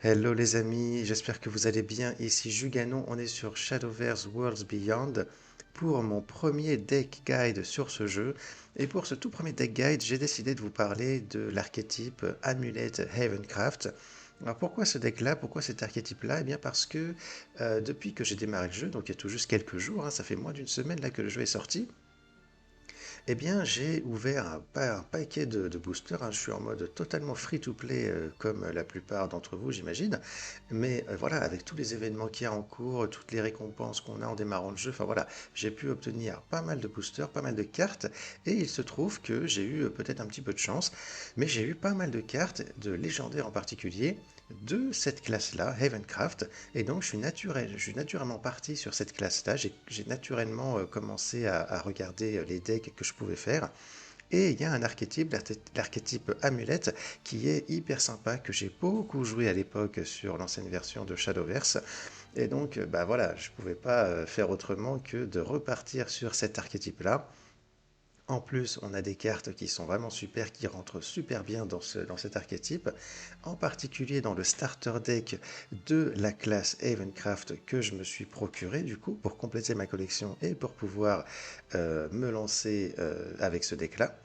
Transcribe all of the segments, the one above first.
Hello les amis, j'espère que vous allez bien. Ici Juganon, on est sur Shadowverse Worlds Beyond pour mon premier deck guide sur ce jeu. Et pour ce tout premier deck guide, j'ai décidé de vous parler de l'archétype Amulet Havencraft. Alors pourquoi ce deck-là, pourquoi cet archétype-là? Eh bien parce que depuis que j'ai démarré le jeu, donc il y a tout juste quelques jours, ça fait moins d'une semaine là que le jeu est sorti, eh bien, j'ai ouvert un paquet de boosters, hein. Je suis en mode totalement free-to-play, comme la plupart d'entre vous, j'imagine. Mais voilà, avec tous les événements qu'il y a en cours, toutes les récompenses qu'on a en démarrant le jeu, enfin voilà, j'ai pu obtenir pas mal de boosters, pas mal de cartes. Et il se trouve que j'ai eu peut-être un petit peu de chance, mais j'ai eu pas mal de cartes, de légendaires en particulier, de cette classe-là, Havencraft. Et donc, je suis naturellement parti sur cette classe-là. J'ai naturellement commencé à regarder les decks que je pouvais faire. Et il y a un archétype, l'archétype Amulette, qui est hyper sympa, que j'ai beaucoup joué à l'époque sur l'ancienne version de Shadowverse. Et donc, bah voilà, je ne pouvais pas faire autrement que de repartir sur cet archétype-là. En plus, on a des cartes qui sont vraiment super, qui rentrent super bien dans cet archétype, en particulier dans le starter deck de la classe Havencraft que je me suis procuré du coup pour compléter ma collection et pour pouvoir me lancer avec ce deck-là.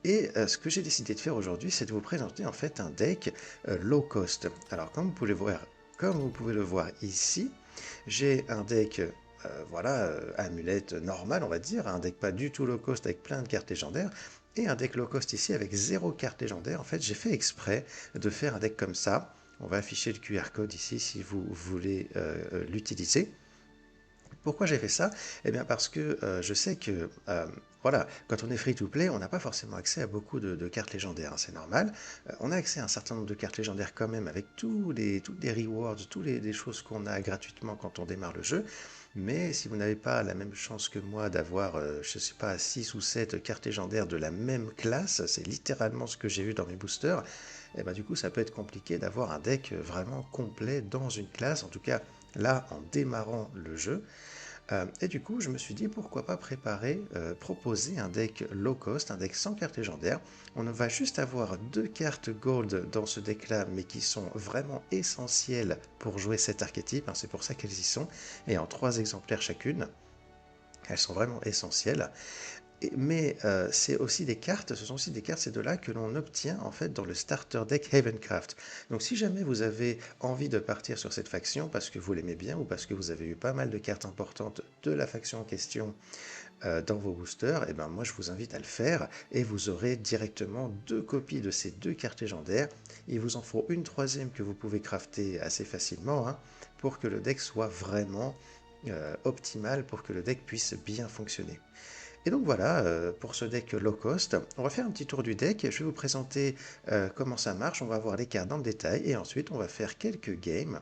Et ce que j'ai décidé de faire aujourd'hui, c'est de vous présenter en fait un deck low cost. Alors comme vous pouvez le voir ici, j'ai un deck, voilà, amulette normal, on va dire, un deck pas du tout low cost avec plein de cartes légendaires, et un deck low cost ici avec zéro carte légendaire. En fait, j'ai fait exprès de faire un deck comme ça. On va afficher le QR code ici si vous voulez l'utiliser. Pourquoi j'ai fait ça? Eh bien parce que je sais que voilà, quand on est free-to-play, on n'a pas forcément accès à beaucoup de cartes légendaires, hein, c'est normal. On a accès à un certain nombre de cartes légendaires quand même avec toutes les rewards, les choses qu'on a gratuitement quand on démarre le jeu. Mais si vous n'avez pas la même chance que moi d'avoir, je ne sais pas, 6 ou 7 cartes légendaires de la même classe, c'est littéralement ce que j'ai eu dans mes boosters, et ben du coup ça peut être compliqué d'avoir un deck vraiment complet dans une classe, en tout cas là en démarrant le jeu. Et du coup, je me suis dit pourquoi pas proposer un deck low cost, un deck sans carte légendaire. On va juste avoir deux cartes gold dans ce deck-là, mais qui sont vraiment essentielles pour jouer cet archétype, hein, c'est pour ça qu'elles y sont, et en 3 exemplaires chacune. Elles sont vraiment essentielles. Mais c'est aussi des cartes, ce sont aussi des cartes, c'est de là que l'on obtient en fait dans le starter deck Havencraft. Donc si jamais vous avez envie de partir sur cette faction parce que vous l'aimez bien ou parce que vous avez eu pas mal de cartes importantes de la faction en question dans vos boosters, et ben moi je vous invite à le faire et vous aurez directement 2 copies de ces 2 cartes légendaires. Il vous en faut une troisième que vous pouvez crafter assez facilement, hein, pour que le deck soit vraiment optimal, pour que le deck puisse bien fonctionner. Et donc voilà, pour ce deck low cost, on va faire un petit tour du deck. Je vais vous présenter comment ça marche. On va voir les cartes dans le détail et ensuite on va faire quelques games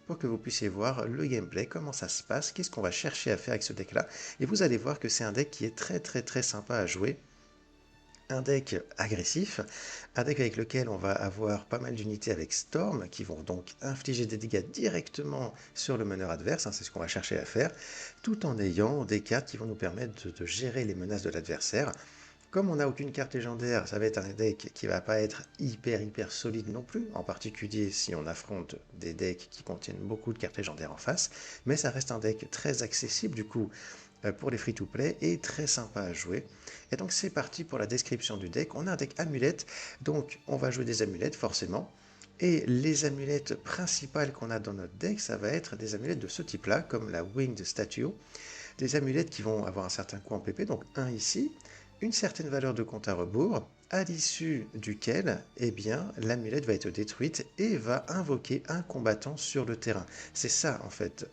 pour que vous puissiez voir le gameplay, comment ça se passe, qu'est-ce qu'on va chercher à faire avec ce deck-là. Et vous allez voir que c'est un deck qui est très très très sympa à jouer, un deck agressif, un deck avec lequel on va avoir pas mal d'unités avec Storm qui vont donc infliger des dégâts directement sur le meneur adverse, hein, c'est ce qu'on va chercher à faire, tout en ayant des cartes qui vont nous permettre de gérer les menaces de l'adversaire. Comme on n'a aucune carte légendaire, ça va être un deck qui va pas être hyper solide non plus, en particulier si on affronte des decks qui contiennent beaucoup de cartes légendaires en face, mais ça reste un deck très accessible du coup pour les free-to-play et très sympa à jouer. Et donc c'est parti pour la description du deck. On a un deck amulette, donc on va jouer des amulettes forcément. Et les amulettes principales qu'on a dans notre deck, ça va être des amulettes de ce type-là, comme la Winged Statue. Des amulettes qui vont avoir un certain coût en PP, donc un ici, une certaine valeur de compte à rebours, à l'issue duquel, eh bien, l'amulette va être détruite et va invoquer un combattant sur le terrain. C'est ça, en fait,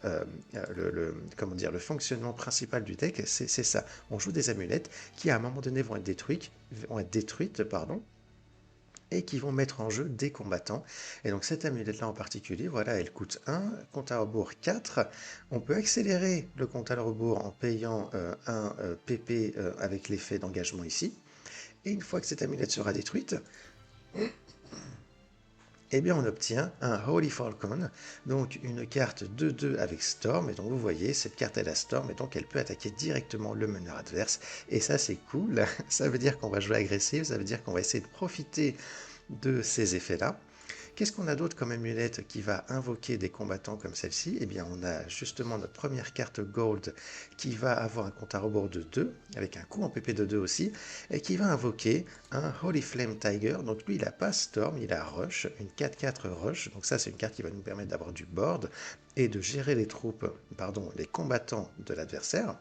comment dire, le fonctionnement principal du deck, c'est ça. On joue des amulettes qui, à un moment donné, vont être détruites, pardon, et qui vont mettre en jeu des combattants. Et donc cette amulette-là en particulier, voilà, elle coûte 1, compte à rebours 4. On peut accélérer le compte à rebours en payant un PP avec l'effet d'engagement ici. Et une fois que cette amulette sera détruite, eh bien on obtient un Holy Falcon, donc une carte 2-2 avec Storm, et donc vous voyez, cette carte elle a Storm, et donc elle peut attaquer directement le meneur adverse, et ça c'est cool, ça veut dire qu'on va jouer agressif, ça veut dire qu'on va essayer de profiter de ces effets-là, Qu'est-ce qu'on a d'autre comme amulette qui va invoquer des combattants comme celle-ci? Eh bien, on a justement notre première carte Gold qui va avoir un compte à rebours de 2, avec un coup en PP de 2 aussi, et qui va invoquer un Holy Flame Tiger. Donc lui, il n'a pas Storm, il a Rush, une 4-4 Rush. Donc ça, c'est une carte qui va nous permettre d'avoir du board et de gérer les troupes, pardon, les combattants de l'adversaire.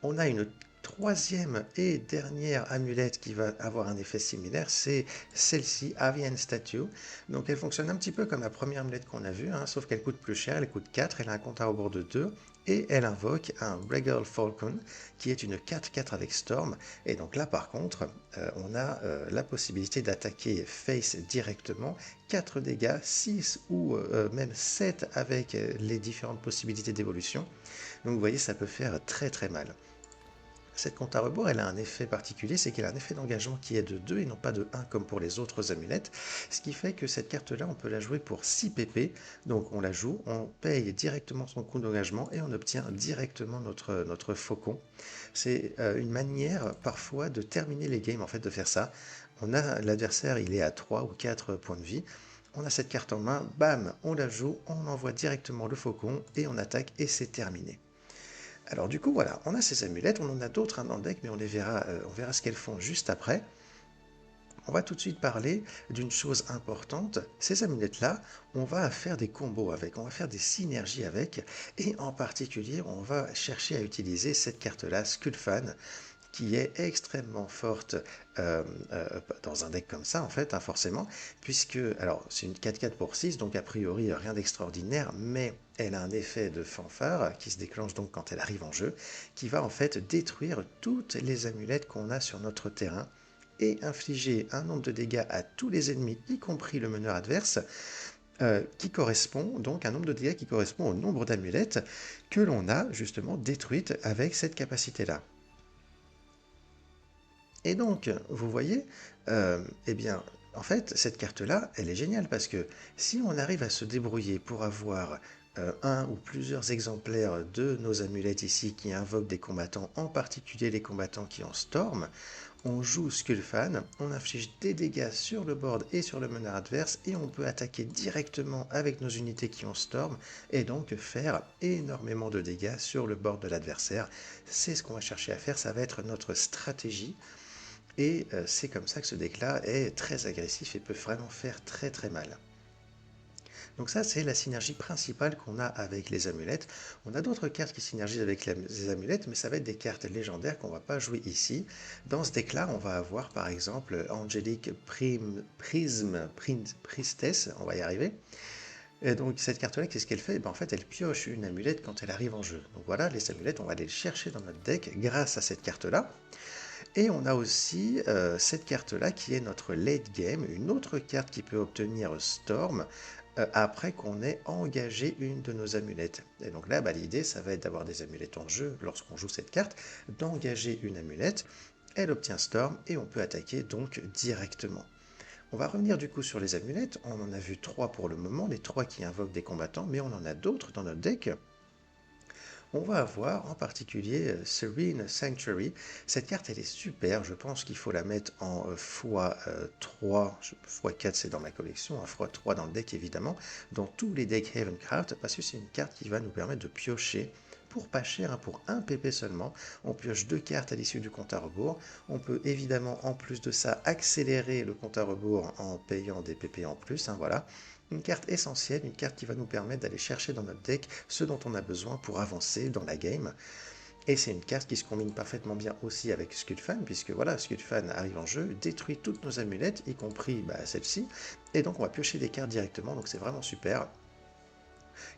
On a une troisième et dernière amulette qui va avoir un effet similaire, c'est celle-ci, Avian Statue. Donc elle fonctionne un petit peu comme la première amulette qu'on a vue, hein, sauf qu'elle coûte plus cher, elle coûte 4, elle a un compte à rebours de 2, et elle invoque un Regal Falcon, qui est une 4-4 avec Storm. Et donc là par contre, on a la possibilité d'attaquer face directement, 4 dégâts, 6 ou même 7 avec les différentes possibilités d'évolution. Donc vous voyez, ça peut faire très très mal. Cette compte à rebours, elle a un effet particulier, c'est qu'elle a un effet d'engagement qui est de 2 et non pas de 1 comme pour les autres amulettes, ce qui fait que cette carte-là, on peut la jouer pour 6 pp, donc on la joue, on paye directement son coût d'engagement et on obtient directement notre faucon. C'est une manière parfois de terminer les games, en fait, de faire ça. On a l'adversaire, il est à 3 ou 4 points de vie, on a cette carte en main, bam, on la joue, on envoie directement le faucon et on attaque et c'est terminé. Alors du coup, voilà, on a ces amulettes, on en a d'autres dans le deck, mais on verra ce qu'elles font juste après. On va tout de suite parler d'une chose importante. Ces amulettes-là, on va faire des combos avec, on va faire des synergies avec, et en particulier, on va chercher à utiliser cette carte-là, Skullfan, qui est extrêmement forte euh, euh, dans un deck comme ça, en fait, hein, forcément, puisque, alors, c'est une 4-4 pour 6, donc a priori, rien d'extraordinaire, mais elle a un effet de fanfare qui se déclenche donc quand elle arrive en jeu, qui va en fait détruire toutes les amulettes qu'on a sur notre terrain et infliger un nombre de dégâts à tous les ennemis, y compris le meneur adverse, qui correspond donc à un nombre de dégâts qui correspond au nombre d'amulettes que l'on a justement détruites avec cette capacité-là. Et donc, vous voyez, eh bien, en fait, cette carte-là, elle est géniale parce que si on arrive à se débrouiller pour avoir un ou plusieurs exemplaires de nos amulettes ici qui invoquent des combattants, en particulier les combattants qui ont Storm, on joue Skullfan, on inflige des dégâts sur le board et sur le meneur adverse et on peut attaquer directement avec nos unités qui ont Storm et donc faire énormément de dégâts sur le board de l'adversaire. C'est ce qu'on va chercher à faire, ça va être notre stratégie. Et c'est comme ça que ce deck-là est très agressif et peut vraiment faire très très mal. Donc ça, c'est la synergie principale qu'on a avec les amulettes. On a d'autres cartes qui synergisent avec les amulettes, mais ça va être des cartes légendaires qu'on ne va pas jouer ici. Dans ce deck-là, on va avoir par exemple Angelic Priestess, on va y arriver. Et donc cette carte-là, qu'est-ce qu'elle fait? En fait, elle pioche une amulette quand elle arrive en jeu. Donc voilà, les amulettes, on va aller les chercher dans notre deck grâce à cette carte-là. Et on a aussi cette carte-là qui est notre late game, une autre carte qui peut obtenir Storm après qu'on ait engagé une de nos amulettes. Et donc là, l'idée, ça va être d'avoir des amulettes en jeu lorsqu'on joue cette carte, d'engager une amulette, elle obtient Storm et on peut attaquer donc directement. On va revenir du coup sur les amulettes, on en a vu 3 pour le moment, les 3 qui invoquent des combattants, mais on en a d'autres dans notre deck. On va avoir en particulier Serene Sanctuary. Cette carte, elle est super. Je pense qu'il faut la mettre en x3. x4, c'est dans ma collection. x3 dans le deck, évidemment. Dans tous les decks Havencraft, parce que c'est une carte qui va nous permettre de piocher pour pas cher, hein, pour 1 pp seulement. On pioche 2 cartes à l'issue du compte à rebours. On peut évidemment, en plus de ça, accélérer le compte à rebours en payant des pp en plus. Hein, voilà. Une carte essentielle, une carte qui va nous permettre d'aller chercher dans notre deck ce dont on a besoin pour avancer dans la game. Et c'est une carte qui se combine parfaitement bien aussi avec Skullfan, puisque voilà, Skullfan arrive en jeu, détruit toutes nos amulettes, y compris celle-ci, et donc on va piocher des cartes directement, donc c'est vraiment super.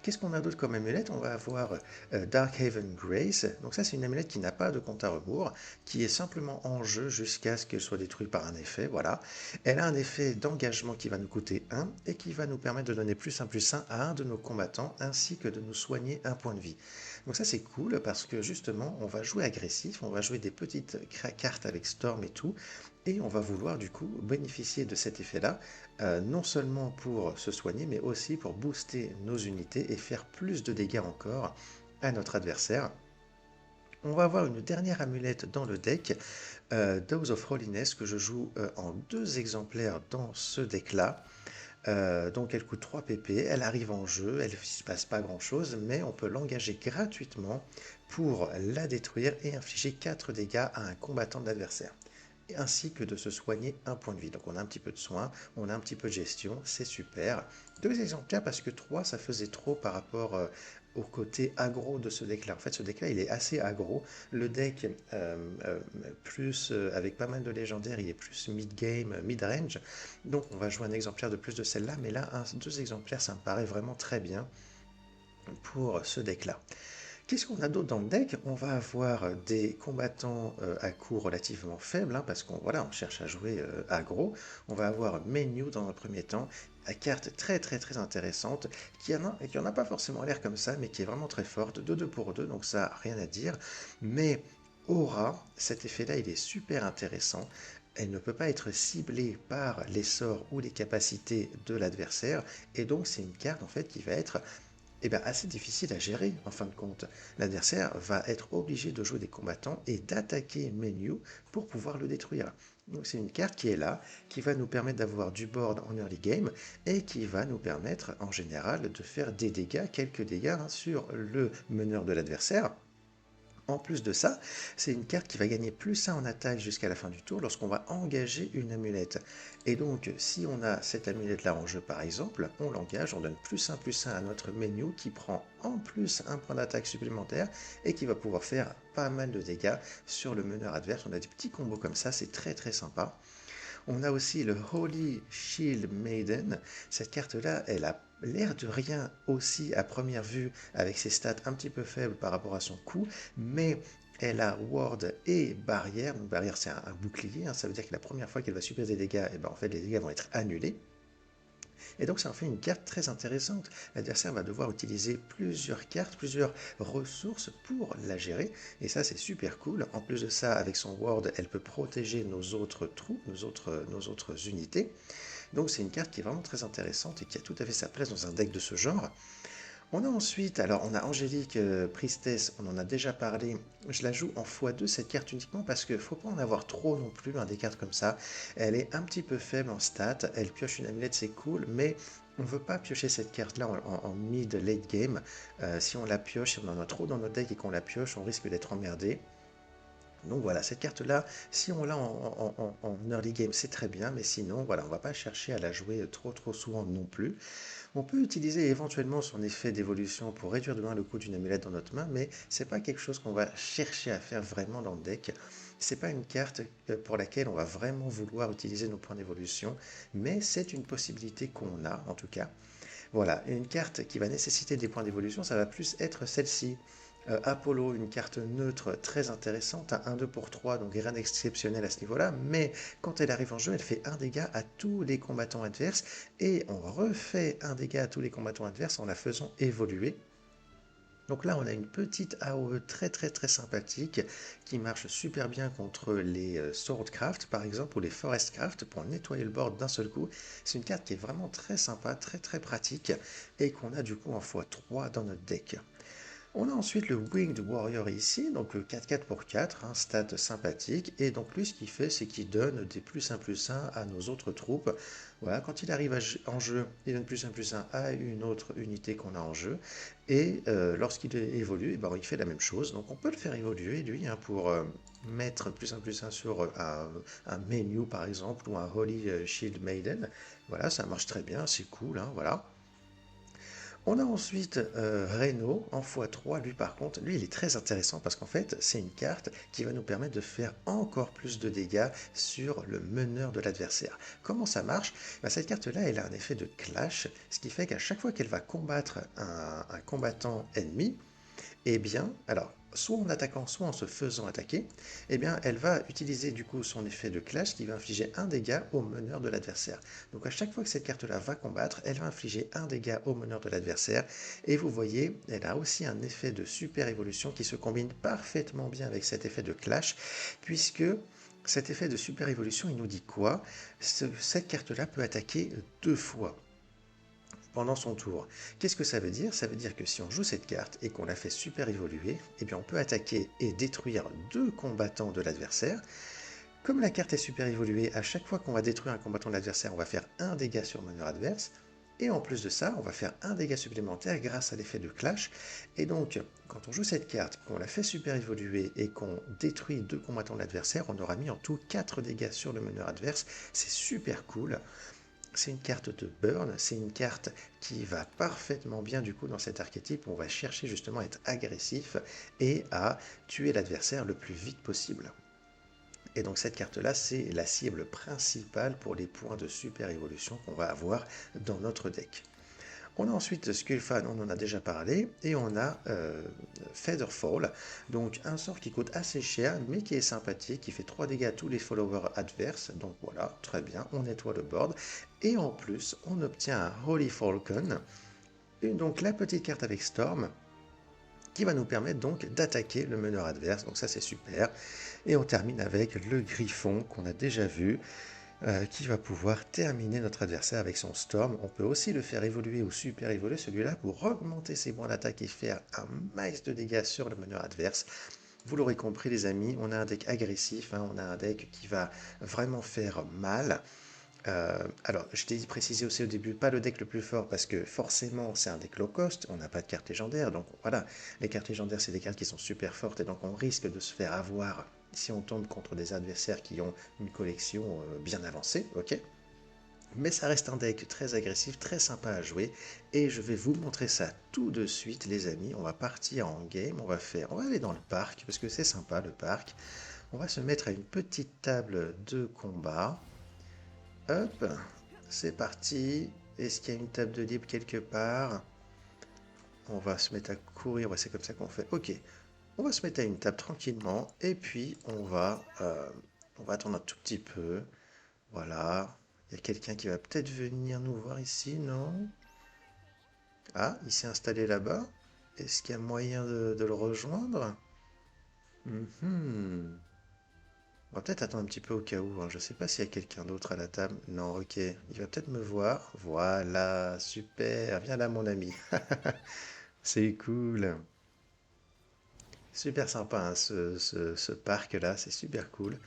Qu'est-ce qu'on a d'autre comme amulette? On va avoir Darkhaven Grace. Donc ça, c'est une amulette qui n'a pas de compte à rebours, qui est simplement en jeu jusqu'à ce qu'elle soit détruite par un effet. Voilà. Elle a un effet d'engagement qui va nous coûter 1 et qui va nous permettre de donner +1/+1 à un de nos combattants, ainsi que de nous soigner un point de vie. Donc ça, c'est cool parce que justement, on va jouer agressif, on va jouer des petites cartes avec Storm et tout, et on va vouloir du coup bénéficier de cet effet-là, non seulement pour se soigner, mais aussi pour booster nos unités et faire plus de dégâts encore à notre adversaire. On va avoir une dernière amulette dans le deck, Dose of Holiness, que je joue en 2 exemplaires dans ce deck-là. Donc elle coûte 3 PP, elle arrive en jeu, il ne se passe pas grand-chose, mais on peut l'engager gratuitement pour la détruire et infliger 4 dégâts à un combattant de l'adversaire. Ainsi que de se soigner un point de vie. Donc on a un petit peu de soin, on a un petit peu de gestion, c'est super. 2 exemplaires parce que 3 ça faisait trop par rapport au côté aggro de ce deck là. En fait ce deck là il est assez aggro. Le deck plus avec pas mal de légendaires il est plus mid-game, mid-range. Donc on va jouer un exemplaire de plus de celle-là, mais là 2 exemplaires ça me paraît vraiment très bien pour ce deck là. Qu'est-ce qu'on a d'autre dans le deck? On va avoir des combattants à coût relativement faible, hein, parce qu'on voilà, on cherche à jouer aggro. On va avoir Menu dans un premier temps, la carte très très très intéressante, qui en a pas forcément l'air comme ça, mais qui est vraiment très forte, 2-2 pour 2, donc ça, rien à dire. Mais Aura, cet effet-là, il est super intéressant. Elle ne peut pas être ciblée par les sorts ou les capacités de l'adversaire, et donc c'est une carte en fait qui va être assez difficile à gérer en fin de compte. L'adversaire va être obligé de jouer des combattants et d'attaquer Menu pour pouvoir le détruire. Donc c'est une carte qui est là, qui va nous permettre d'avoir du board en early game et qui va nous permettre en général de faire des dégâts, quelques dégâts sur le meneur de l'adversaire. En plus de ça, c'est une carte qui va gagner +1 en attaque jusqu'à la fin du tour lorsqu'on va engager une amulette. Et donc, si on a cette amulette-là en jeu par exemple, on l'engage, on donne +1/+1 à notre menu qui prend en plus un point d'attaque supplémentaire et qui va pouvoir faire pas mal de dégâts sur le meneur adverse. On a des petits combos comme ça, c'est très très sympa. On a aussi le Holy Shield Maiden. Cette carte-là, elle a l'air de rien aussi à première vue avec ses stats un petit peu faibles par rapport à son coût, mais elle a ward et barrière. Donc barrière c'est un bouclier, hein. Ça veut dire que la première fois qu'elle va subir des dégâts, et ben en fait les dégâts vont être annulés. Et donc ça en fait une carte très intéressante. L'adversaire va devoir utiliser plusieurs cartes, plusieurs ressources pour la gérer. Et ça c'est super cool. En plus de ça, avec son ward, elle peut protéger nos autres troupes, nos autres unités. Donc c'est une carte qui est vraiment très intéressante et qui a tout à fait sa place dans un deck de ce genre. On a ensuite, alors on a Angélique Priestess, on en a déjà parlé, je la joue en x2 cette carte uniquement parce qu'il ne faut pas en avoir trop non plus, des cartes comme ça. Elle est un petit peu faible en stats, elle pioche une amulette, c'est cool, mais on ne veut pas piocher cette carte-là en mid-late game. Si on la pioche, si on en a trop dans notre deck et qu'on la pioche, on risque d'être emmerdé. Donc voilà, cette carte-là, si on l'a en early game, c'est très bien, mais sinon, voilà, on ne va pas chercher à la jouer trop trop souvent non plus. On peut utiliser éventuellement son effet d'évolution pour réduire de loin le coût d'une amulette dans notre main, mais c'est pas quelque chose qu'on va chercher à faire vraiment dans le deck. C'est pas une carte pour laquelle on va vraiment vouloir utiliser nos points d'évolution, mais c'est une possibilité qu'on a en tout cas. Voilà, une carte qui va nécessiter des points d'évolution, ça va plus être celle-ci. Apollo, une carte neutre très intéressante, à 1-2 pour 3, donc rien d'exceptionnel à ce niveau-là, mais quand elle arrive en jeu, elle fait un dégât à tous les combattants adverses, et on refait un dégât à tous les combattants adverses en la faisant évoluer. Donc là, on a une petite AOE très très très sympathique qui marche super bien contre les Swordcraft par exemple ou les Forestcraft pour nettoyer le board d'un seul coup. C'est une carte qui est vraiment très sympa, très très pratique et qu'on a du coup en x3 dans notre deck. On a ensuite le Winged Warrior ici, donc le 4-4 pour 4, un stat sympathique, et donc lui ce qu'il fait c'est qu'il donne des +1/+1 à nos autres troupes. Voilà, quand il arrive en jeu, il donne +1/+1 à une autre unité qu'on a en jeu, et lorsqu'il évolue, il fait la même chose. Donc on peut le faire évoluer lui pour mettre +1/+1 sur un menu par exemple, ou un Holy Shield Maiden. Voilà, ça marche très bien, c'est cool, hein, voilà. On a ensuite Reno en x3, lui par contre, lui il est très intéressant parce qu'en fait c'est une carte qui va nous permettre de faire encore plus de dégâts sur le meneur de l'adversaire. Comment ça marche? Cette carte-là elle a un effet de clash, ce qui fait qu'à chaque fois qu'elle va combattre un combattant ennemi, eh bien, alors, soit en attaquant, soit en se faisant attaquer, eh bien, elle va utiliser du coup son effet de clash qui va infliger un dégât au meneur de l'adversaire. Donc à chaque fois que cette carte-là va combattre, elle va infliger un dégât au meneur de l'adversaire. Et vous voyez, elle a aussi un effet de super évolution qui se combine parfaitement bien avec cet effet de clash, puisque cet effet de super évolution, il nous dit quoi? Cette carte-là peut attaquer 2 fois pendant son tour. Qu'est-ce que ça veut dire? Ça veut dire que si on joue cette carte et qu'on la fait super évoluer, eh bien on peut attaquer et détruire 2 combattants de l'adversaire. Comme la carte est super évoluée, à chaque fois qu'on va détruire un combattant de l'adversaire, on va faire un dégât sur le meneur adverse. Et en plus de ça, on va faire un dégât supplémentaire grâce à l'effet de clash. Et donc, quand on joue cette carte, qu'on la fait super évoluer et qu'on détruit 2 combattants de l'adversaire, on aura mis en tout 4 dégâts sur le meneur adverse. C'est super cool. C'est une carte de burn, c'est une carte qui va parfaitement bien du coup dans cet archétype où on va chercher justement à être agressif et à tuer l'adversaire le plus vite possible. Et donc cette carte-là, c'est la cible principale pour les points de super évolution qu'on va avoir dans notre deck. On a ensuite Skullfan, on en a déjà parlé, et on a Featherfall, donc un sort qui coûte assez cher, mais qui est sympathique, qui fait 3 dégâts à tous les followers adverses, donc voilà, très bien, on nettoie le board, et en plus, on obtient un Holy Falcon, et donc la petite carte avec Storm, qui va nous permettre donc d'attaquer le meneur adverse, donc ça c'est super, et on termine avec le Griffon qu'on a déjà vu, qui va pouvoir terminer notre adversaire avec son Storm. On peut aussi le faire évoluer ou super évoluer celui-là pour augmenter ses points d'attaque et faire un max de dégâts sur le meneur adverse. Vous l'aurez compris les amis, on a un deck agressif, hein, on a un deck qui va vraiment faire mal. Alors, je t'ai précisé aussi au début, pas le deck le plus fort parce que forcément c'est un deck low cost, on n'a pas de cartes légendaires, donc voilà, les cartes légendaires c'est des cartes qui sont super fortes et donc on risque de se faire avoir si on tombe contre des adversaires qui ont une collection bien avancée, ok? Mais ça reste un deck très agressif, très sympa à jouer et je vais vous montrer ça tout de suite les amis, on va partir en game, on va aller dans le parc parce que c'est sympa le parc, on va se mettre à une petite table de combat. Hop, c'est parti. Est-ce qu'il y a une table de libre quelque part? On va se mettre à courir, ouais, c'est comme ça qu'on fait. Ok, on va se mettre à une table tranquillement et puis on va attendre un tout petit peu. Voilà, il y a quelqu'un qui va peut-être venir nous voir ici, non? Ah, il s'est installé là-bas. Est-ce qu'il y a moyen de le rejoindre? Mhm. On va peut-être attendre un petit peu au cas où, hein. Je sais pas s'il y a quelqu'un d'autre à la table. Non, ok. Il va peut-être me voir. Voilà, super. Viens là, mon ami. C'est cool. Super sympa, hein, ce parc-là. C'est super cool.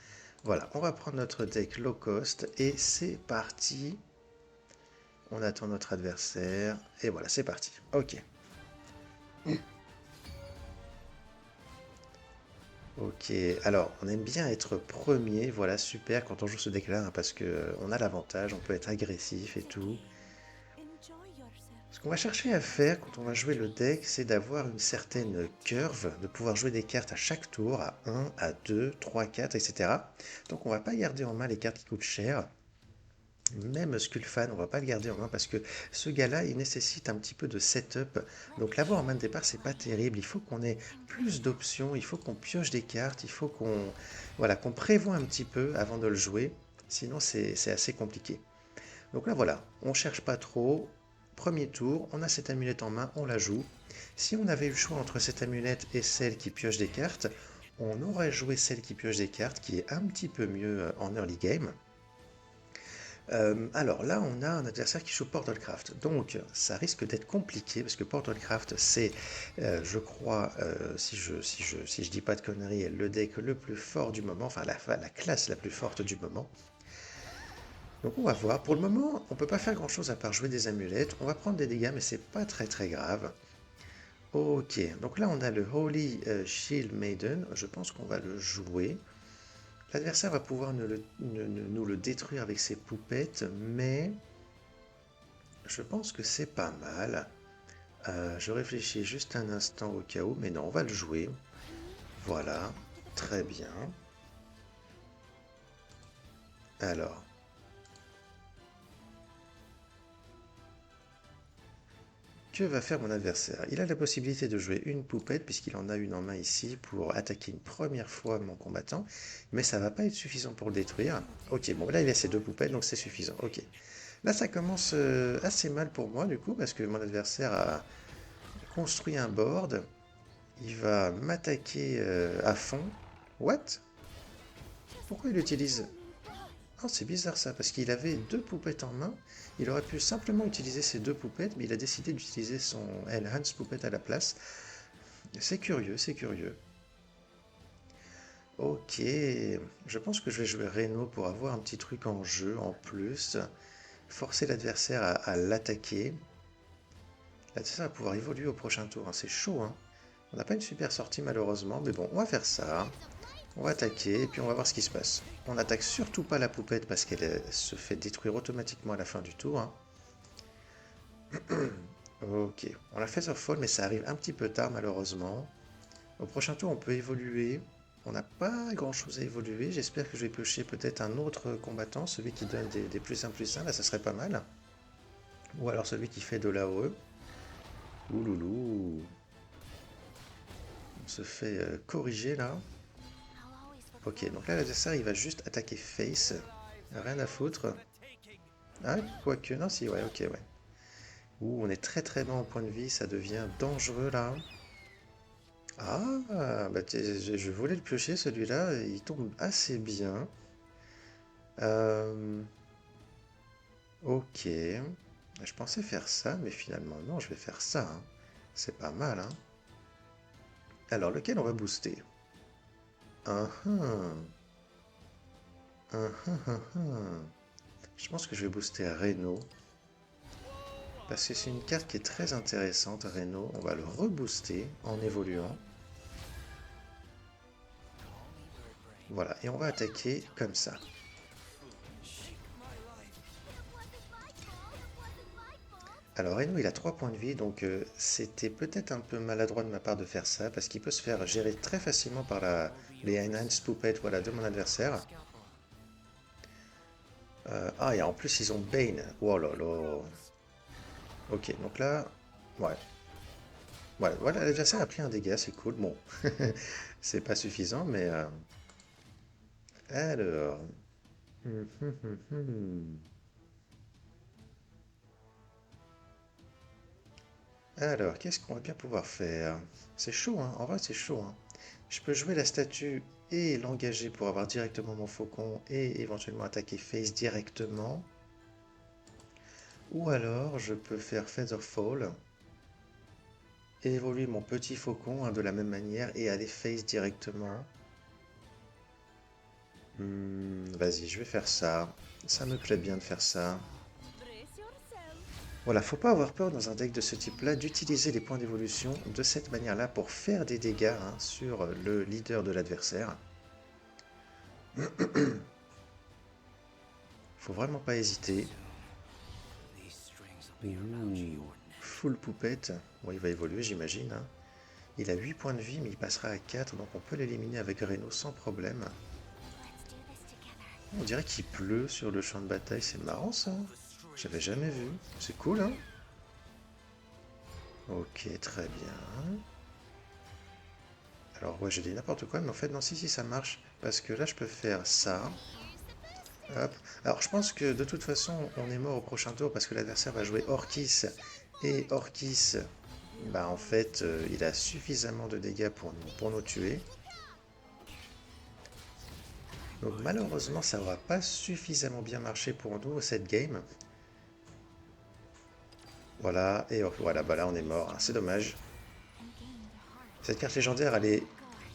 Voilà, on va prendre notre deck low cost et c'est parti. On attend notre adversaire. Et voilà, c'est parti. Ok. Ok, alors on aime bien être premier, voilà, super quand on joue ce deck-là, hein, parce que on a l'avantage, on peut être agressif et tout. Ce qu'on va chercher à faire quand on va jouer le deck, c'est d'avoir une certaine curve, de pouvoir jouer des cartes à chaque tour, à 1, à 2, 3, 4, etc. Donc on va pas garder en main les cartes qui coûtent cher. Même Skullfan, on va pas le garder en main parce que ce gars-là, il nécessite un petit peu de setup. Donc l'avoir en main de départ, c'est pas terrible. Il faut qu'on ait plus d'options, il faut qu'on pioche des cartes, il faut qu'on voilà, qu'on prévoit un petit peu avant de le jouer. Sinon, c'est assez compliqué. Donc là, voilà, on cherche pas trop. Premier tour, on a cette amulette en main, on la joue. Si on avait eu le choix entre cette amulette et celle qui pioche des cartes, on aurait joué celle qui pioche des cartes, qui est un petit peu mieux en early game. Alors là, on a un adversaire qui joue Portalcraft, donc ça risque d'être compliqué parce que Portalcraft, c'est, je crois, si je dis pas de conneries, le deck le plus fort du moment, enfin la classe la plus forte du moment. Donc on va voir. Pour le moment, on peut pas faire grand-chose à part jouer des amulettes. On va prendre des dégâts, mais c'est pas très très grave. Ok, donc là on a le Holy Shield Maiden. Je pense qu'on va le jouer. L'adversaire va pouvoir nous le détruire avec ses poupettes, mais je pense que c'est pas mal. Je réfléchis juste un instant au cas où, mais non, on va le jouer. Voilà, très bien. Alors, que va faire mon adversaire? Il a la possibilité de jouer une poupette, puisqu'il en a une en main ici, pour attaquer une première fois mon combattant, mais ça va pas être suffisant pour le détruire. Ok, bon, là il a ses 2 poupettes, donc c'est suffisant. Ok. Là ça commence assez mal pour moi, du coup, parce que mon adversaire a construit un board. Il va m'attaquer à fond. What? Pourquoi il utilise... Oh, c'est bizarre ça, parce qu'il avait 2 poupettes en main. Il aurait pu simplement utiliser ces 2 poupettes, mais il a décidé d'utiliser son Enhance poupette à la place. C'est curieux, c'est curieux. Ok, je pense que je vais jouer Reno pour avoir un petit truc en jeu en plus. Forcer l'adversaire à l'attaquer. L'adversaire va pouvoir évoluer au prochain tour, hein. C'est chaud, hein. On n'a pas une super sortie malheureusement, mais bon, on va faire ça. On va attaquer et puis on va voir ce qui se passe. On n'attaque surtout pas la poupette parce qu'elle se fait détruire automatiquement à la fin du tour, hein. Ok, on a Featherfall, mais ça arrive un petit peu tard malheureusement. Au prochain tour, on peut évoluer. On n'a pas grand-chose à évoluer. J'espère que je vais piocher peut-être un autre combattant, celui qui donne des plus 1, là, ça serait pas mal. Ou alors celui qui fait de l'AOE. Ouloulou. On se fait corriger là. Ok, donc là l'adversaire il va juste attaquer face. Rien à foutre. Ah, quoique, non, si, ouais, ok, ouais. Ouh, on est très très bas en point de vie, ça devient dangereux là. Ah, bah je voulais le piocher celui-là, il tombe assez bien. Euh, ok, je pensais faire ça, mais finalement non, je vais faire ça, hein. C'est pas mal, hein. Alors, lequel on va booster? Ah, ah, ah, ah, ah, ah. Je pense que je vais booster Reno. Parce que c'est une carte qui est très intéressante, Reno. On va le rebooster en évoluant. Voilà, et on va attaquer comme ça. Alors Reno il a 3 points de vie, donc c'était peut-être un peu maladroit de ma part de faire ça, parce qu'il peut se faire gérer très facilement par les Enhanced Puppets, voilà, de mon adversaire. Ah, et en plus ils ont Bane. Oh là là. Ok, donc là, ouais. Ouais, voilà, l'adversaire a pris un dégât, c'est cool. Bon, c'est pas suffisant, mais... Alors... Hum, hum, hum, hum. Alors, qu'est-ce qu'on va bien pouvoir faire? C'est chaud, hein? En vrai, c'est chaud, hein. Je peux jouer la statue et l'engager pour avoir directement mon faucon et éventuellement attaquer face directement. Ou alors, je peux faire Featherfall et évoluer mon petit faucon hein, de la même manière et aller face directement. Vas-y, je vais faire ça. Ça me plaît bien de faire ça. Voilà, faut pas avoir peur dans un deck de ce type-là d'utiliser les points d'évolution de cette manière-là pour faire des dégâts hein, sur le leader de l'adversaire. Faut vraiment pas hésiter. Ouh, full poupette. Bon, il va évoluer, j'imagine, hein. Il a 8 points de vie, mais il passera à 4, donc on peut l'éliminer avec Reno sans problème. On dirait qu'il pleut sur le champ de bataille, c'est marrant ça. J'avais jamais vu. C'est cool, hein? Ok, très bien. Alors, ouais, j'ai dit n'importe quoi, mais en fait, non, si, ça marche. Parce que là, je peux faire ça. Hop. Alors, je pense que de toute façon, on est mort au prochain tour parce que l'adversaire va jouer Orkis. Et Orkis, bah en fait, il a suffisamment de dégâts pour nous tuer. Donc malheureusement, ça n'aura pas suffisamment bien marché pour nous cette game. Voilà, et voilà, bah là on est mort, hein. C'est dommage. Cette carte légendaire,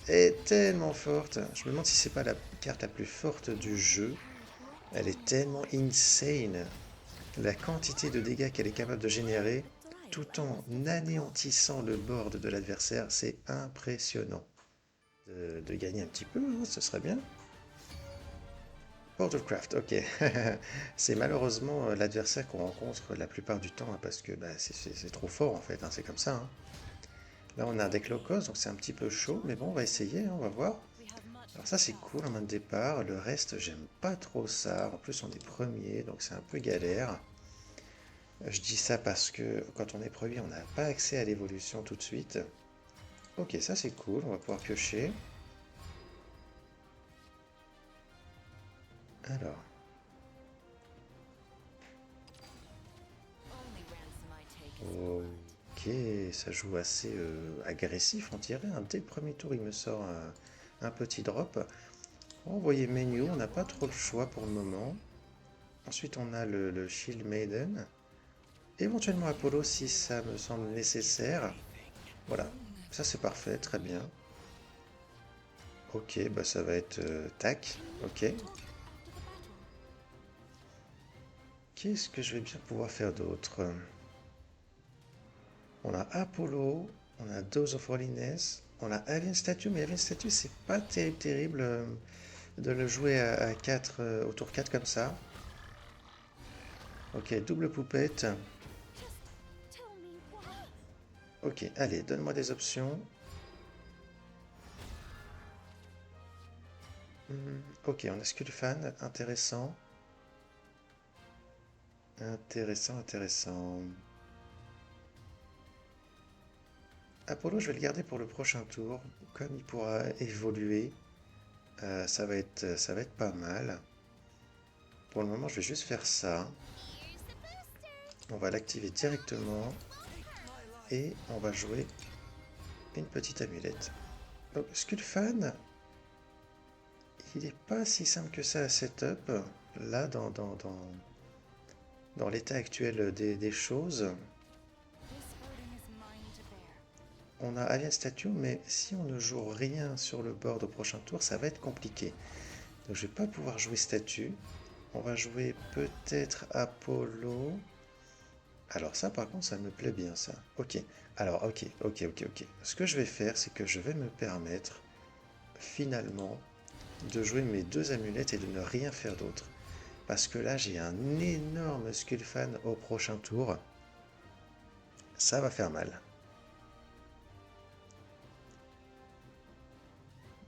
est tellement forte. Je me demande si c'est pas la carte la plus forte du jeu. Elle est tellement insane. La quantité de dégâts qu'elle est capable de générer, tout en anéantissant le board de l'adversaire, c'est impressionnant. De gagner un petit peu, hein, ce serait bien. World of Craft, ok. C'est malheureusement l'adversaire qu'on rencontre la plupart du temps, hein, parce que bah, c'est trop fort en fait, hein, c'est comme ça, hein. Là on a un deck low cost, donc c'est un petit peu chaud, mais bon on va essayer, hein, on va voir. Alors ça c'est cool en main de départ, le reste j'aime pas trop ça, en plus on est premier, donc c'est un peu galère. Je dis ça parce que quand on est premier on n'a pas accès à l'évolution tout de suite. Ok, ça c'est cool, on va pouvoir piocher. Alors, ok, ça joue assez agressif, on dirait, hein. Dès le premier tour, il me sort un petit drop. Bon, vous voyez, menu, on n'a pas trop le choix pour le moment. Ensuite, on a le Shield Maiden. Éventuellement Apollo si ça me semble nécessaire. Voilà, ça c'est parfait, très bien. Ok, bah ça va être tac. Ok. Qu'est-ce que je vais bien pouvoir faire d'autre? On a Apollo, on a Dose of Holiness, on a Alien Statue, mais Alien Statue, c'est pas terrible de le jouer à 4, au tour 4 comme ça. Ok, double poupette. Ok, allez, donne-moi des options. Ok, on a Skullfan, intéressant. Intéressant. Apollo, je vais le garder pour le prochain tour. Comme il pourra évoluer, ça va être pas mal. Pour le moment, je vais juste faire ça. On va l'activer directement. Et on va jouer une petite amulette. Donc, Skullfan, il n'est pas si simple que ça à setup. Là, dans l'état actuel des choses, on a Alien Statue, mais si on ne joue rien sur le board au prochain tour, ça va être compliqué. Donc je vais pas pouvoir jouer Statue. On va jouer peut-être Apollo. Alors ça, par contre, ça me plaît bien, ça. Ok. Alors, ok. Ce que je vais faire, c'est que je vais me permettre, finalement, de jouer mes deux amulettes et de ne rien faire d'autre. Parce que là, j'ai un énorme Skullfan au prochain tour. Ça va faire mal.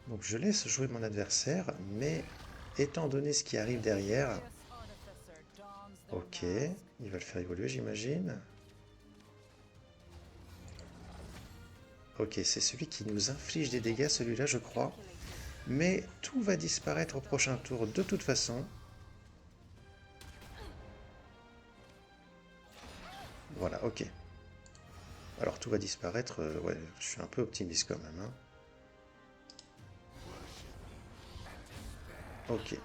Donc je laisse jouer mon adversaire, mais étant donné ce qui arrive derrière... Ok, il va le faire évoluer, j'imagine. Ok, c'est celui qui nous inflige des dégâts, celui-là, je crois. Mais tout va disparaître au prochain tour de toute façon. Voilà, ok. Alors tout va disparaître, ouais, je suis un peu optimiste quand même, hein. Ok.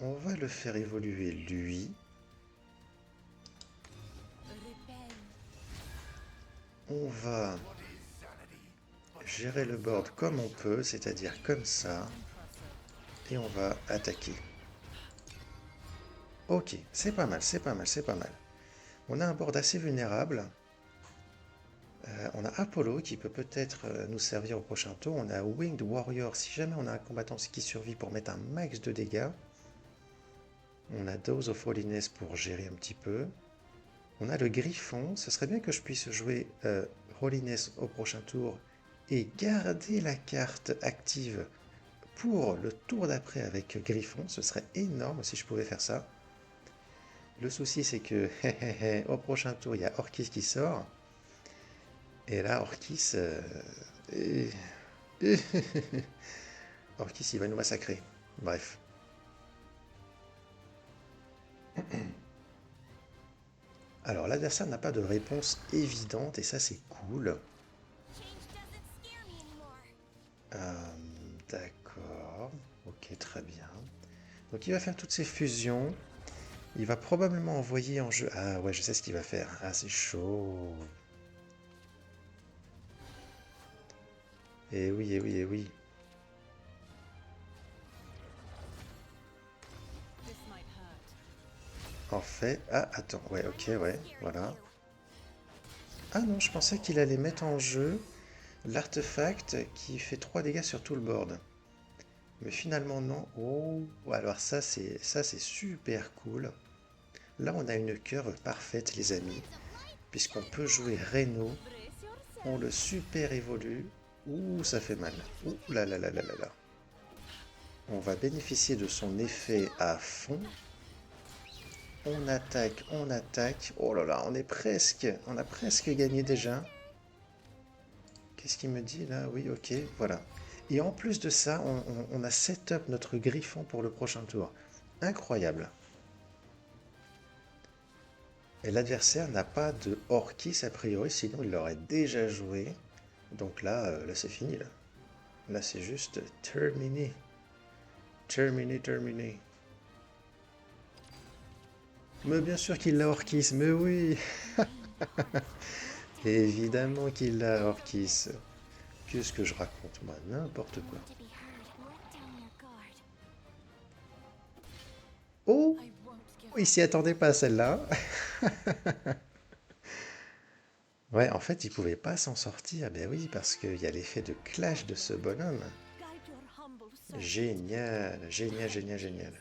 On va le faire évoluer lui. On va gérer le board comme on peut, c'est-à-dire comme ça. Et on va attaquer. Ok, c'est pas mal. On a un board assez vulnérable. On a Apollo qui peut peut-être nous servir au prochain tour. On a Winged Warrior si jamais on a un combattant qui survit pour mettre un max de dégâts. On a Dose of Holiness pour gérer un petit peu. On a le Griffon. Ce serait bien que je puisse jouer Holiness au prochain tour et garder la carte active pour le tour d'après avec Griffon. Ce serait énorme si je pouvais faire ça. Le souci, c'est que au prochain tour, il y a Orkis qui sort. Et là, Orkis... Orkis, il va nous massacrer. Bref. Alors, l'adversaire n'a pas de réponse évidente, et ça, c'est cool. D'accord. Ok, très bien. Donc, il va faire toutes ces fusions. Il va probablement envoyer en jeu... Ah ouais, je sais ce qu'il va faire. Ah, c'est chaud. Eh oui. En fait... Ah, attends. Ouais, ok, ouais. Voilà. Ah non, je pensais qu'il allait mettre en jeu l'artefact qui fait 3 dégâts sur tout le board. Mais finalement, non. Oh, alors ça c'est super cool. Là, on a une curve parfaite, les amis. Puisqu'on peut jouer Reno. On le super évolue. Ouh, ça fait mal. Ouh là là là là là là. On va bénéficier de son effet à fond. On attaque, on attaque. Oh là là, on a presque gagné déjà. Qu'est-ce qu'il me dit là? Oui, ok, voilà. Et en plus de ça, on a set up notre Griffon pour le prochain tour. Incroyable. Et l'adversaire n'a pas de Orkis a priori, sinon il l'aurait déjà joué. Donc là c'est fini là. Là c'est juste terminé. Terminé. Mais bien sûr qu'il l'a Orkis, mais oui. Évidemment qu'il l'a Orkis. Qu'est-ce que je raconte, moi? N'importe quoi. Oh! Il s'y attendait pas à celle-là. Ouais, en fait, il pouvait pas s'en sortir. Ben oui, parce qu'il y a l'effet de clash de ce bonhomme. Génial, génial, génial, génial.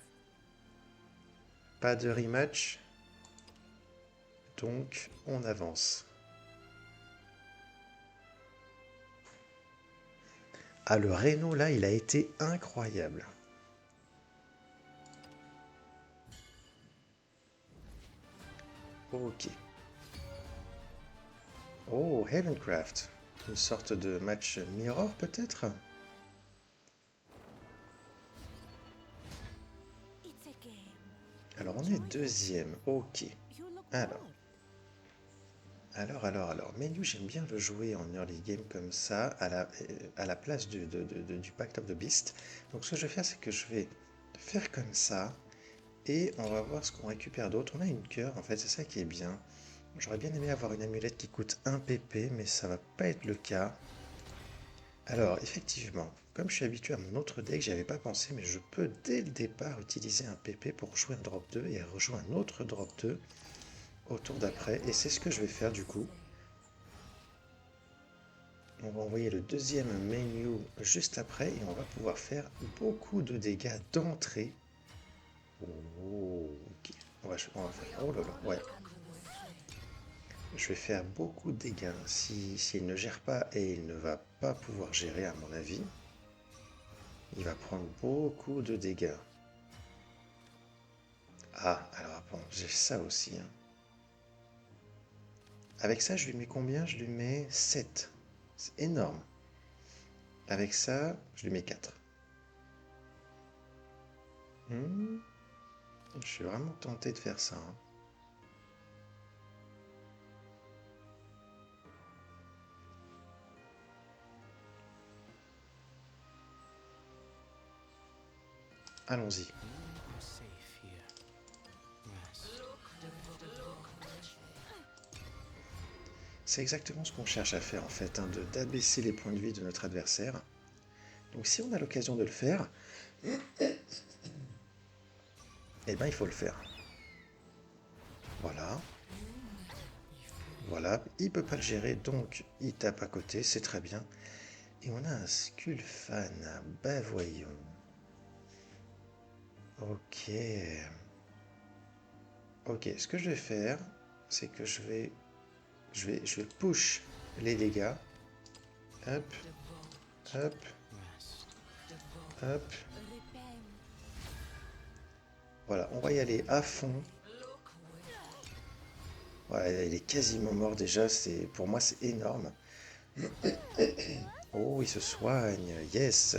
Pas de rematch, donc on avance. Ah, le Reno, là, il a été incroyable. Ok. Oh, Heavencraft. Une sorte de match mirror, peut-être? Alors, on est deuxième. Ok. Alors, alors. Menu, j'aime bien le jouer en early game comme ça, à la place du Pact of the Beast. Donc, ce que je vais faire, c'est que je vais faire comme ça. Et on va voir ce qu'on récupère d'autre. On a une cœur, en fait, c'est ça qui est bien. J'aurais bien aimé avoir une amulette qui coûte 1 PP, mais ça va pas être le cas. Alors, effectivement, comme je suis habitué à mon autre deck, j'y avais pas pensé, mais je peux dès le départ utiliser un PP pour jouer un drop 2 et rejoindre un autre drop 2 au tour d'après. Et c'est ce que je vais faire du coup. On va envoyer le deuxième menu juste après et on va pouvoir faire beaucoup de dégâts d'entrée. Oh, ok. On va faire... Oh là là, ouais. Je vais faire beaucoup de dégâts. S'il ne gère pas, et il ne va pas pouvoir gérer à mon avis, il va prendre beaucoup de dégâts. Ah, alors bon, j'ai ça aussi, hein. Avec ça, je lui mets combien? Je lui mets 7. C'est énorme. Avec ça, je lui mets 4. Hmm, je suis vraiment tenté de faire ça, hein. Allons-y. C'est exactement ce qu'on cherche à faire en fait, hein, d'abaisser les points de vie de notre adversaire. Donc si on a l'occasion de le faire, eh ben il faut le faire. Voilà. Voilà, il peut pas le gérer, donc il tape à côté, c'est très bien. Et on a un Skullfan. Bah voyons. Ok. Ok, ce que je vais faire, c'est que je vais push les dégâts. Hop, hop, hop. Voilà, on va y aller à fond. Voilà, il est quasiment mort déjà, pour moi c'est énorme. Oh, il se soigne, yes.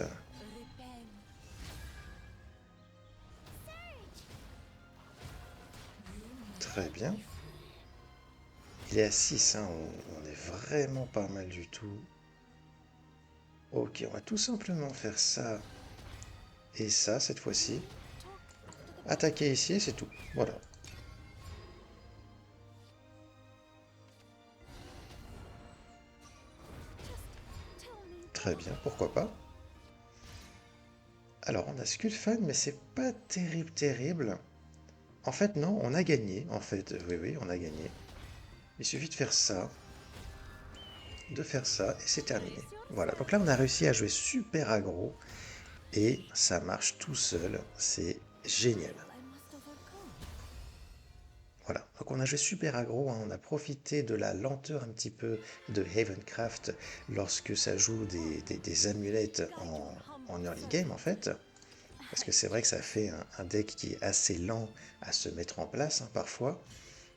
Très bien. Il est à 6, hein, on est vraiment pas mal du tout. Ok, on va tout simplement faire ça et ça cette fois-ci. Attaquer ici et c'est tout. Voilà. Très bien, pourquoi pas. Alors on a Skullfan, mais c'est pas terrible, terrible. En fait, non, on a gagné. En fait, oui, oui, on a gagné. Il suffit de faire ça, et c'est terminé. Voilà, donc là on a réussi à jouer super aggro, et ça marche tout seul. C'est génial. Voilà, donc on a joué super aggro, hein, on a profité de la lenteur un petit peu de Havencraft lorsque ça joue des amulettes en early game en fait. Parce que c'est vrai que ça fait un deck qui est assez lent à se mettre en place, hein, parfois.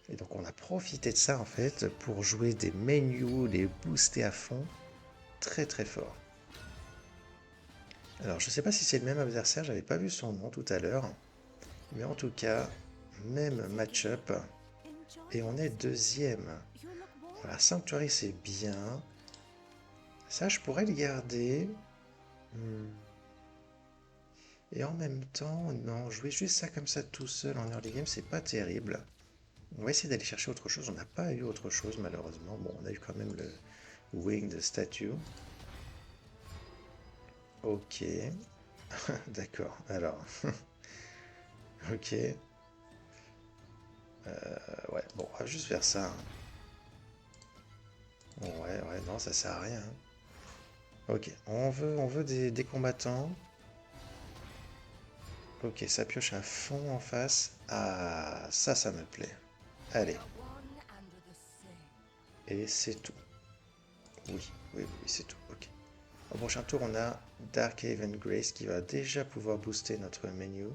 Et donc on a profité de ça en fait pour jouer des menus, les booster à fond, très très fort. Alors je sais pas si c'est le même adversaire, j'avais pas vu son nom tout à l'heure. Mais en tout cas, même match-up. Et on est deuxième. Voilà, Sanctuary c'est bien. Ça je pourrais le garder. Hmm. Et en même temps, non, jouer juste ça comme ça tout seul en early game, c'est pas terrible. On va essayer d'aller chercher autre chose. On n'a pas eu autre chose malheureusement. Bon, on a eu quand même le Winged Statue. Ok. D'accord. Alors. Ok. Ouais, bon, on va juste faire ça, hein. Bon, ouais, ouais, non, ça sert à rien, hein. Ok, on veut des combattants. Ok, ça pioche à fond en face. Ah, ça me plaît. Allez, et c'est tout. Oui, oui, oui, c'est tout. Ok. Au prochain tour, on a Darkhaven Grace qui va déjà pouvoir booster notre menu.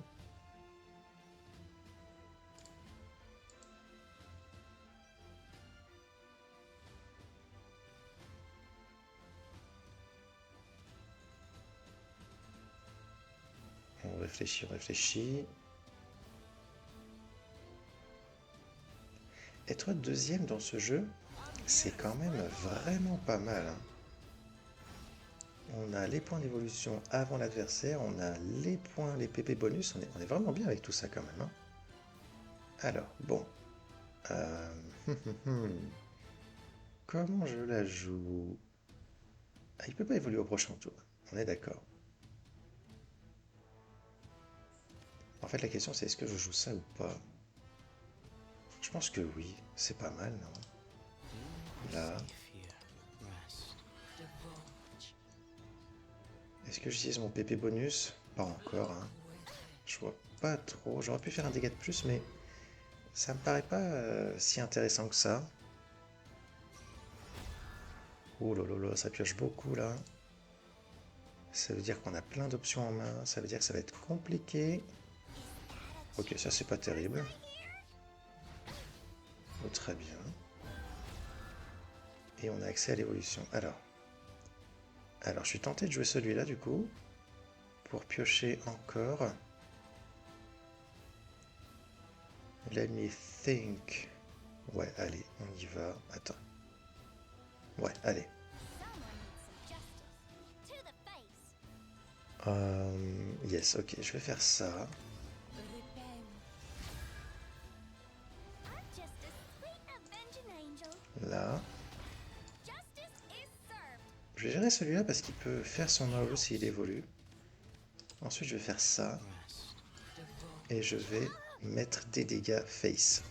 On réfléchit, on réfléchit. Être deuxième dans ce jeu, c'est quand même vraiment pas mal, hein. On a les points d'évolution avant l'adversaire, on a les points, les PP bonus, on est vraiment bien avec tout ça quand même, hein. Alors, bon. Euh, Comment je la joue? Ah, il peut pas évoluer au prochain tour, on est d'accord. En fait, la question c'est est-ce que je joue ça ou pas? Je pense que oui, c'est pas mal, non? Là. Est-ce que j'utilise mon PP bonus? Pas encore, hein. Je vois pas trop. J'aurais pu faire un dégât de plus, mais ça me paraît pas si intéressant que ça. Oh là là là, ça pioche beaucoup là. Ça veut dire qu'on a plein d'options en main. Ça veut dire que ça va être compliqué. Ok, ça c'est pas terrible. Oh, très bien. Et on a accès à l'évolution. Alors, je suis tenté de jouer celui-là du coup. Pour piocher encore. Let me think. Ouais, allez, on y va. Attends. Ouais, allez. Yes, ok, je vais faire ça. Là. Je vais gérer celui-là parce qu'il peut faire son AOE s'il évolue. Ensuite, je vais faire ça. Et je vais mettre des dégâts face.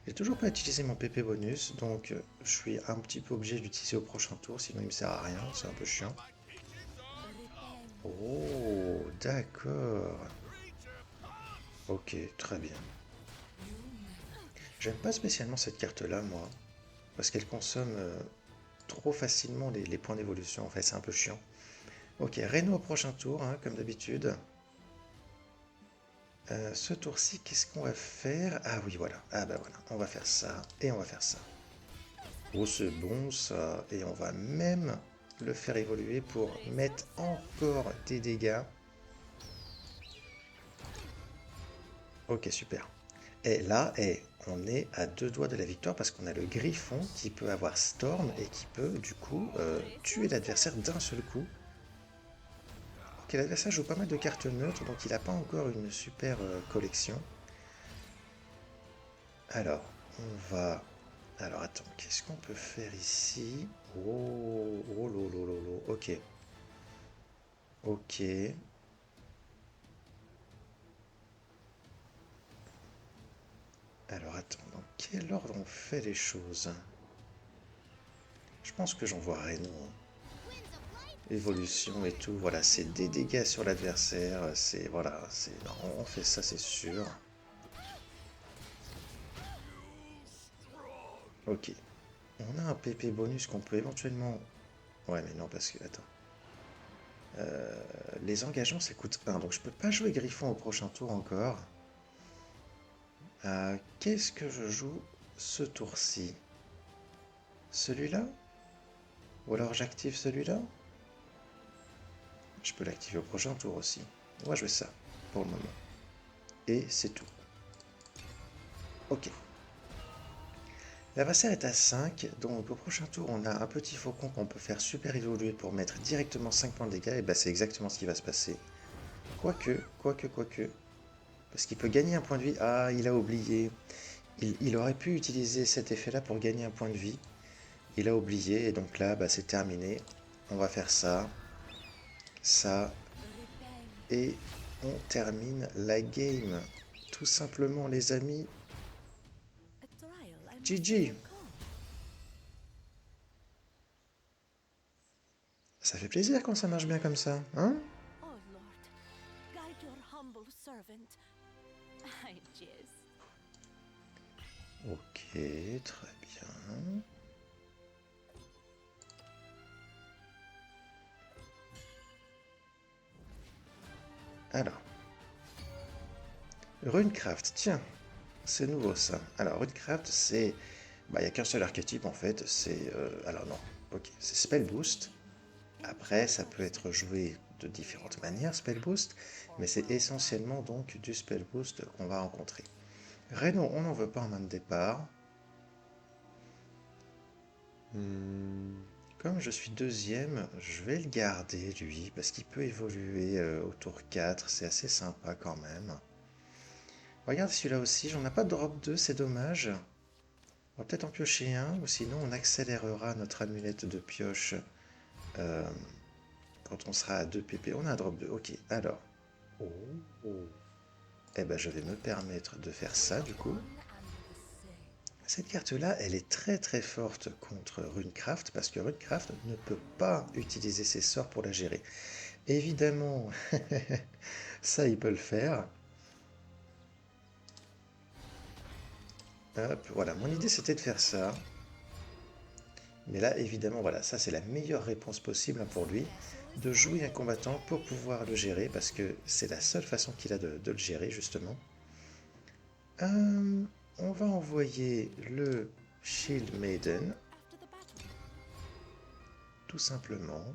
J'ai toujours pas utilisé mon PP bonus, donc je suis un petit peu obligé d'utiliser au prochain tour, sinon il me sert à rien, c'est un peu chiant. Oh, d'accord. Ok, très bien. J'aime pas spécialement cette carte-là, moi, parce qu'elle consomme trop facilement les points d'évolution, en fait, c'est un peu chiant. Ok, Reno au prochain tour, hein, comme d'habitude. Ce tour-ci, qu'est-ce qu'on va faire? Ah oui, voilà. Ah bah voilà, on va faire ça, et on va faire ça. Oh, c'est bon ça. Et on va même le faire évoluer pour mettre encore des dégâts. Ok, super. Et là, on est à deux doigts de la victoire parce qu'on a le Griffon qui peut avoir Storm et qui peut du coup tuer l'adversaire d'un seul coup. Ok, l'adversaire joue pas mal de cartes neutres, donc il n'a pas encore une super collection. Alors, on va... Alors attends, qu'est-ce qu'on peut faire ici? Oh, oh lolo lolo, ok. Ok. Alors attends, dans quel ordre on fait les choses? Je pense que j'envoie Reno, hein. Évolution et tout, voilà, c'est des dégâts sur l'adversaire, c'est... Voilà, c'est... Non, on fait ça, c'est sûr. Ok. On a un PP bonus qu'on peut éventuellement... Ouais, mais non, parce que... Attends. Les engagements, ça coûte 1, donc je peux pas jouer Griffon au prochain tour encore. Qu'est-ce que je joue ce tour-ci? Celui-là? Ou alors j'active celui-là? Je peux l'activer au prochain tour aussi. On va jouer ça, pour le moment. Et c'est tout. Ok. L'adversaire est à 5, donc au prochain tour, on a un petit faucon qu'on peut faire super évoluer pour mettre directement 5 points de dégâts, et bah c'est exactement ce qui va se passer. Quoique. Parce qu'il peut gagner un point de vie. Ah, il a oublié. Il aurait pu utiliser cet effet-là pour gagner un point de vie. Il a oublié, et donc là, bah, c'est terminé. On va faire ça. ça, et on termine la game. Tout simplement, les amis. GG. Ça fait plaisir quand ça marche bien comme ça, hein? Ok, très bien. Alors, Runecraft, tiens, c'est nouveau ça. Alors, Runecraft, c'est... Bah, il n'y a qu'un seul archétype en fait, c'est... alors non, ok, c'est Spell Boost. Après, ça peut être joué de différentes manières, Spell Boost, mais c'est essentiellement donc du Spell Boost qu'on va rencontrer. Reno, on n'en veut pas en main de départ. Comme je suis deuxième, je vais le garder lui, parce qu'il peut évoluer au tour 4, c'est assez sympa quand même. Regarde celui-là aussi, j'en ai pas de drop 2, c'est dommage. On va peut-être en piocher un, ou sinon on accélérera notre amulette de pioche euh, quand on sera à 2 pp. On a un drop 2, ok, alors. Oh, oh. Eh ben je vais me permettre de faire ça du coup. Cette carte-là, elle est très très forte contre Runecraft, parce que Runecraft ne peut pas utiliser ses sorts pour la gérer. Évidemment, ça il peut le faire. Hop, voilà, mon idée c'était de faire ça. Mais là, évidemment, voilà, ça c'est la meilleure réponse possible pour lui, de jouer un combattant pour pouvoir le gérer, parce que c'est la seule façon qu'il a de le gérer, justement. On va envoyer le Shield Maiden, tout simplement.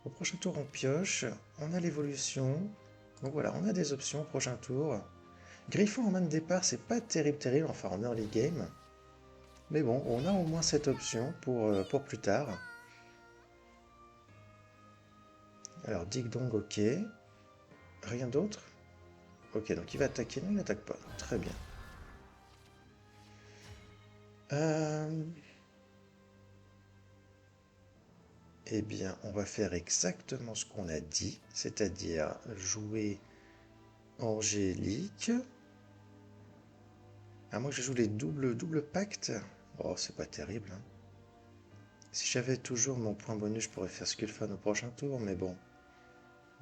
Au prochain tour, on pioche, on a l'évolution. Donc voilà, on a des options au prochain tour. Griffon en main de départ, c'est pas terrible, terrible, enfin en early game. Mais bon, on a au moins cette option pour plus tard. Alors, Dig Dong, ok. Rien d'autre? Ok, donc il va attaquer, non, il n'attaque pas. Très bien. Euh, Eh bien, on va faire exactement ce qu'on a dit, c'est-à-dire jouer Angélique. Ah, moi je joue les double pacte. Oh, c'est pas terrible, hein. Si j'avais toujours mon point bonus, je pourrais faire Skullfan au prochain tour, mais bon.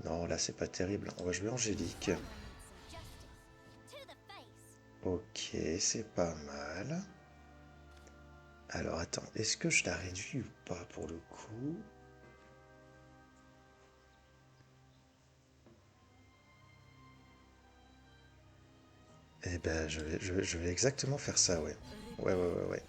Non, là c'est pas terrible. On va jouer Angélique. Ok, c'est pas mal. Alors attends, est-ce que je la réduis ou pas pour le coup? Eh ben, je vais exactement faire ça, ouais. Ouais.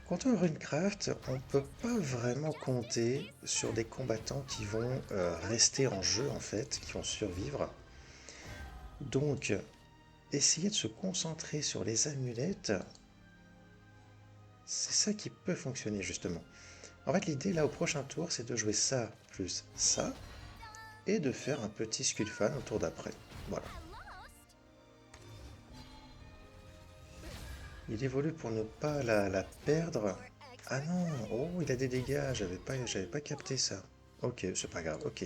Contre Runecraft, on ne peut pas vraiment compter sur des combattants qui vont rester en jeu, en fait, qui vont survivre. Donc, essayer de se concentrer sur les amulettes, c'est ça qui peut fonctionner, justement. En fait, l'idée, là, au prochain tour, c'est de jouer ça plus ça, et de faire un petit Skullfan au tour d'après. Voilà. Il évolue pour ne pas la perdre. Ah non, oh, il a des dégâts, j'avais pas capté ça. Ok, c'est pas grave, ok.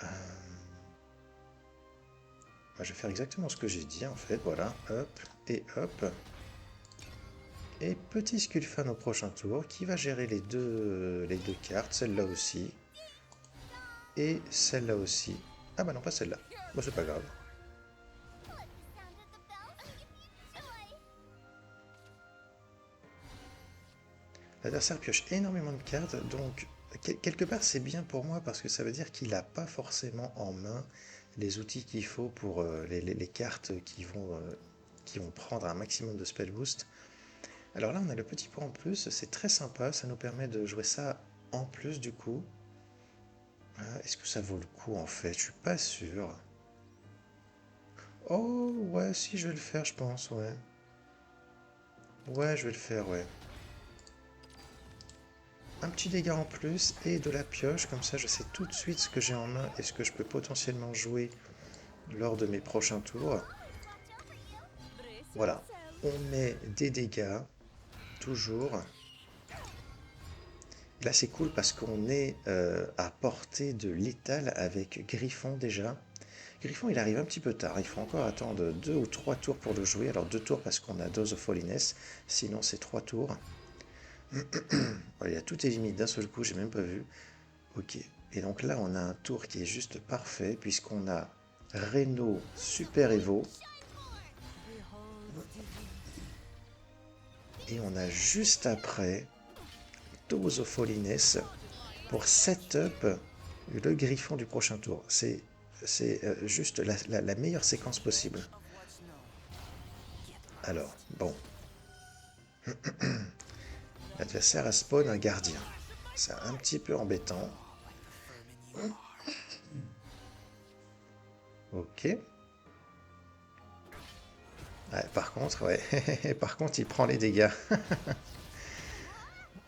Euh, bah, je vais faire exactement ce que j'ai dit en fait, voilà, hop, et hop. Et petit Skullfan au prochain tour, qui va gérer les deux cartes, celle-là aussi, et celle-là aussi. Ah bah non, pas celle-là. Bon, c'est pas grave. L'adversaire pioche énormément de cartes, donc quelque part c'est bien pour moi parce que ça veut dire qu'il n'a pas forcément en main les outils qu'il faut pour les cartes qui vont prendre un maximum de spell boost. Alors là on a le petit point en plus, c'est très sympa, ça nous permet de jouer ça en plus du coup. Est-ce que ça vaut le coup en fait? Je suis pas sûr. Oh ouais, si je vais le faire je pense, ouais. Ouais, je vais le faire, ouais. Un petit dégât en plus et de la pioche, comme ça je sais tout de suite ce que j'ai en main et ce que je peux potentiellement jouer lors de mes prochains tours. Voilà, on met des dégâts, toujours. Là, c'est cool parce qu'on est à portée de létal avec Griffon déjà. Griffon, il arrive un petit peu tard. Il faut encore attendre 2 ou 3 tours pour le jouer. Alors 2 tours parce qu'on a Dose of Holiness. Sinon, c'est 3 tours. Voilà, il a toutes les limites d'un seul coup. J'ai même pas vu. Ok. Et donc là, on a un tour qui est juste parfait puisqu'on a Reno Super Evo et on a juste après Dose of Holiness pour setup le Griffon du prochain tour. C'est juste la meilleure séquence possible. Alors, bon, l'adversaire a spawn un gardien. C'est un petit peu embêtant. Ok. Ouais, par contre, ouais. Par contre, il prend les dégâts.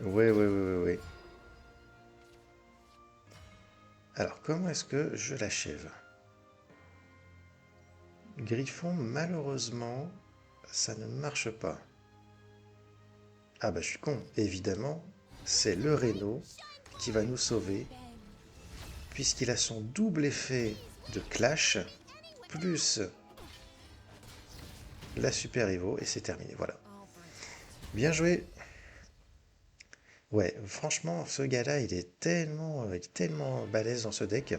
Ouais, ouais, ouais, ouais, ouais. Alors, comment est-ce que je l'achève? Griffon, malheureusement, ça ne marche pas. Ah bah je suis con, évidemment, c'est le Reno qui va nous sauver, puisqu'il a son double effet de clash, plus la super Evo, et c'est terminé, voilà. Bien joué. Ouais, franchement, ce gars-là, il est tellement balèze dans ce deck.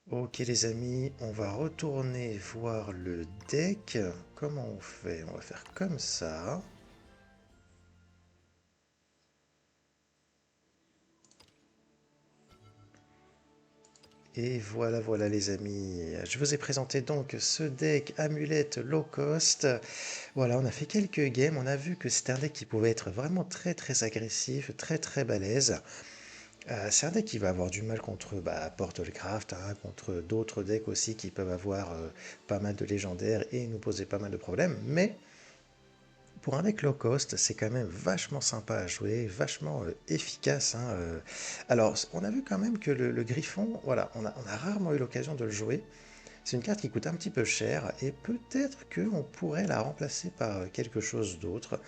Ok les amis, on va retourner voir le deck. Comment on fait? On va faire comme ça. Et voilà, voilà les amis. Je vous ai présenté donc ce deck Amulette Low Cost. Voilà, on a fait quelques games. On a vu que c'était un deck qui pouvait être vraiment très très agressif, très très balèze. C'est un deck qui va avoir du mal contre Portalcraft, hein, contre d'autres decks aussi qui peuvent avoir pas mal de légendaires et nous poser pas mal de problèmes. Mais pour un deck low cost, c'est quand même vachement sympa à jouer, vachement efficace, hein. Alors, on a vu quand même que le Griffon, voilà, on a rarement eu l'occasion de le jouer. C'est une carte qui coûte un petit peu cher et peut-être qu'on pourrait la remplacer par quelque chose d'autre.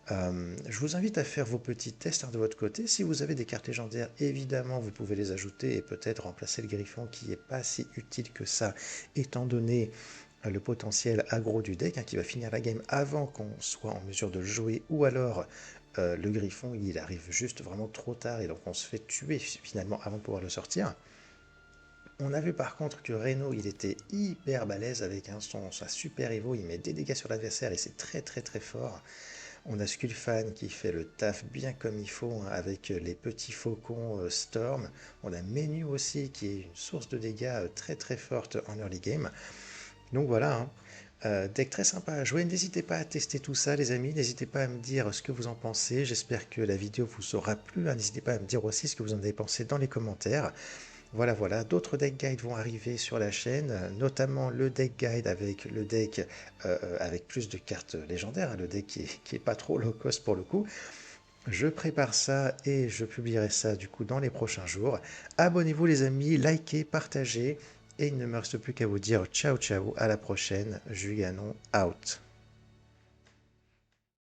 Je vous invite à faire vos petits tests, hein, de votre côté. Si vous avez des cartes légendaires, évidemment, vous pouvez les ajouter et peut-être remplacer le Griffon qui n'est pas si utile que ça, étant donné le potentiel aggro du deck, hein, qui va finir la game avant qu'on soit en mesure de le jouer, ou alors le Griffon, il arrive juste vraiment trop tard et donc on se fait tuer finalement avant de pouvoir le sortir. On a vu par contre que Reno, il était hyper balèze avec sa super Evo, il met des dégâts sur l'adversaire et c'est très très très fort. On a Skullfan qui fait le taf bien comme il faut, hein, avec les petits faucons Storm. On a Menu aussi qui est une source de dégâts très très forte en early game. Donc voilà, hein. Deck très sympa à jouer. N'hésitez pas à tester tout ça, les amis. N'hésitez pas à me dire ce que vous en pensez. J'espère que la vidéo vous aura plu, hein. N'hésitez pas à me dire aussi ce que vous en avez pensé dans les commentaires. Voilà, voilà. D'autres deck guides vont arriver sur la chaîne, notamment le deck guide avec le deck avec plus de cartes légendaires, hein, le deck qui est pas trop low cost pour le coup. Je prépare ça et je publierai ça du coup dans les prochains jours. Abonnez-vous les amis, likez, partagez. Et il ne me reste plus qu'à vous dire ciao ciao, à la prochaine. Juganon out.